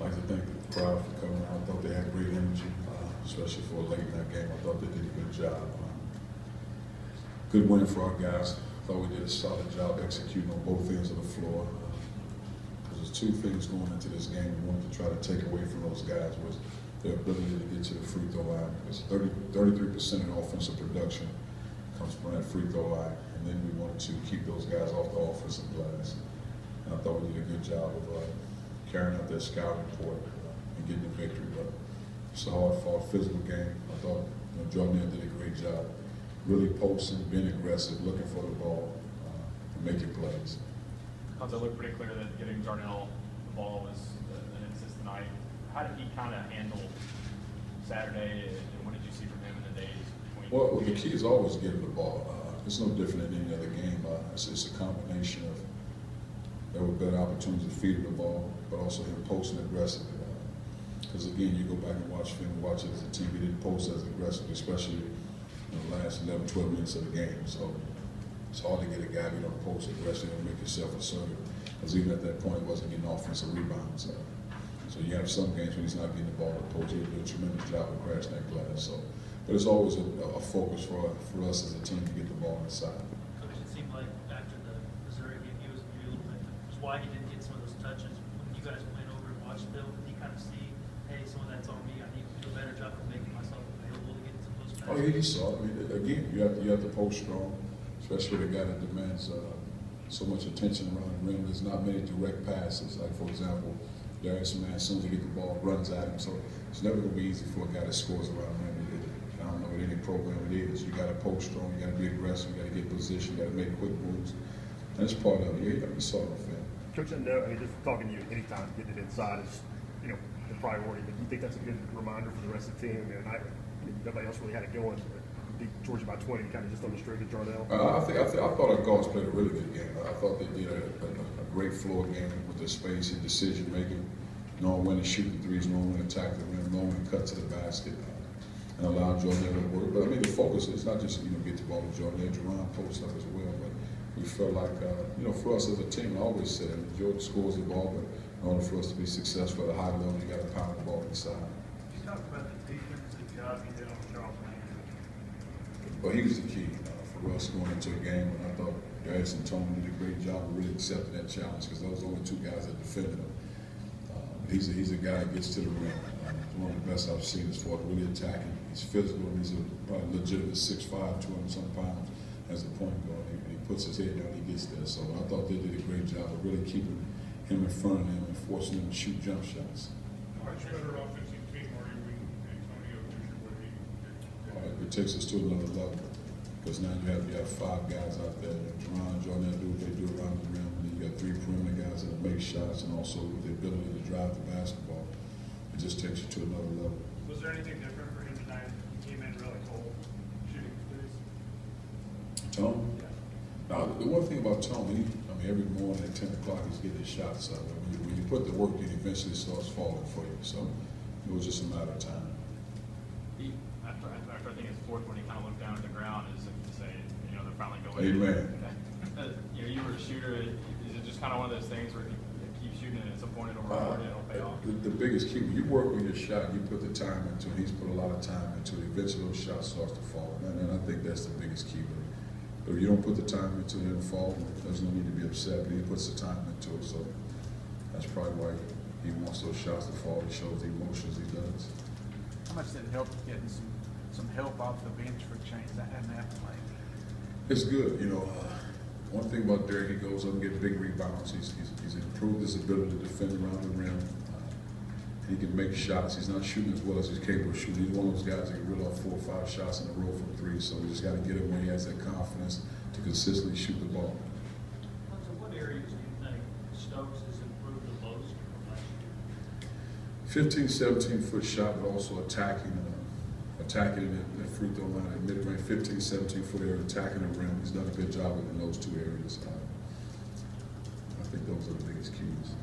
I'd like to thank the crowd for coming out. I thought they had great energy, especially for a late night game. I thought they did a good job. Good win for our guys. I thought we did a solid job executing on both ends of the floor. There's two things going into this game we wanted to try to take away from those guys was their ability to get to the free throw line. Because 33% of offensive production comes from that free throw line. And then we wanted to keep those guys off the offensive glass. And I thought we did a good job of carrying out that scouting report and getting the victory. But it's a hard-fought physical game. I thought Jordan did a great job. Really posting, being aggressive, looking for the ball, and making plays. Cuonzo, it looked pretty clear that getting Jarnell the ball was an emphasis tonight. How did he kind of handle Saturday, and what did you see from him in the days between? Well, the key is always getting the ball. It's no different than any other game. It's a combination of there were better opportunities to feed him the ball, but also him posting aggressively. Because again, you go back and watch film, watch it as a team, he didn't post as aggressively, especially the last 11, 12 minutes of the game. So it's hard to get a guy who don't post aggressively and make yourself assertive. Because even at that point, he wasn't getting offensive rebounds. So you have some games when he's not getting the ball to post. He'll do a tremendous job of crashing that glass. So, but it's always a focus for us as a team to get the ball inside. Coach, it seemed like after the Missouri game, he was a little bit. It was why he didn't get some of those touches. When you guys went over and watched film, did you kind of see, hey, some of that's on me. I need to do a better job of making myself available to get some of those passes? Oh, yeah, you saw it. I mean, again, you have to post strong, especially the guy that demands so much attention around the rim. There's not many direct passes. Like, for example, Darius Man, as soon as he gets the ball, runs at him. So it's never going to be easy for a guy that scores around the rim. I don't know what any program it is. You got to post strong. You got to be aggressive. You got to get position. You got to make quick moves. That's part of it. Yeah, you saw it on film. Coach, I know, just talking to you anytime getting it inside is, the priority. But do you think that's a good reminder for the rest of the team? Nobody else really had it going. Beat Georgia by 20, kind of just on the straight of Jarnell. I thought our guards played a really good game. I thought they did a great floor game with their space and decision making, knowing when to shoot the threes, knowing when to attack the rim, knowing when to cut to the basket, and allow Jordan to work. But I mean, the focus is not just get the ball to Jordan. Jerron posts up as well, but we felt like for us as a team, I always said Jordan scores the ball, but in order for us to be successful at a high level, you got to pound the ball inside. You talked about the defensive job he did on Charles Lane. Well, he was the key for us going into a game, and I thought Darius and Tony did a great job of really accepting that challenge because those were the only two guys that defended him. He's a guy that gets to the rim. He's one of the best I've seen as far as really attacking. He's physical, and he's a probably legitimate 6'5", 200-some pounds as a point guard. He puts his head down, he gets there. So I thought they did a great job of really keeping him in front of them and forcing him to shoot jump shots. How much better offensive team are you when Antonio Fisher would be? It takes us to another level because now you have five guys out there. Jerron and Jordan do what they do around the rim, and then you got three perimeter guys that make shots and also with the ability to drive the basketball. It just takes you to another level. Was there anything different for him tonight? He came in really cold, shooting threes. Tone? Yeah. Now, the one thing about Tone, every morning at 10 o'clock he's getting his shots up. When you put the work in, eventually it starts falling for you. So it was just a matter of time. After I think it's fourth when he kind of looked down at the ground as if to say, they're finally going. Amen. You were a shooter. Is it just kind of one of those things where if you keep shooting and it's a point over and it'll pay off? The biggest key, when you work on your shot, you put the time into it. He's put a lot of time into it. Eventually those shots starts to fall. And I think that's the biggest key. But if you don't put the time into it and fall, there's no need to be upset. But he puts the time into it. So that's probably why he wants those shots to fall. He shows the emotions he does. How much did it help getting some help off the bench for change? That hadn't happened lately. It's good, one thing about Derek, he goes up and gets big rebounds. He's improved his ability to defend around the rim. He can make shots. He's not shooting as well as he's capable of shooting. He's one of those guys that can reel off 4 or 5 shots in a row from three. So we just got to get him when he has that confidence to consistently shoot the ball. So what areas do you think Stokes has improved the most from last year? 15, 17-foot shot, but also attacking the free throw line at mid-range, 15, 17-foot area, attacking the rim. He's done a good job in those two areas. I think those are the biggest keys.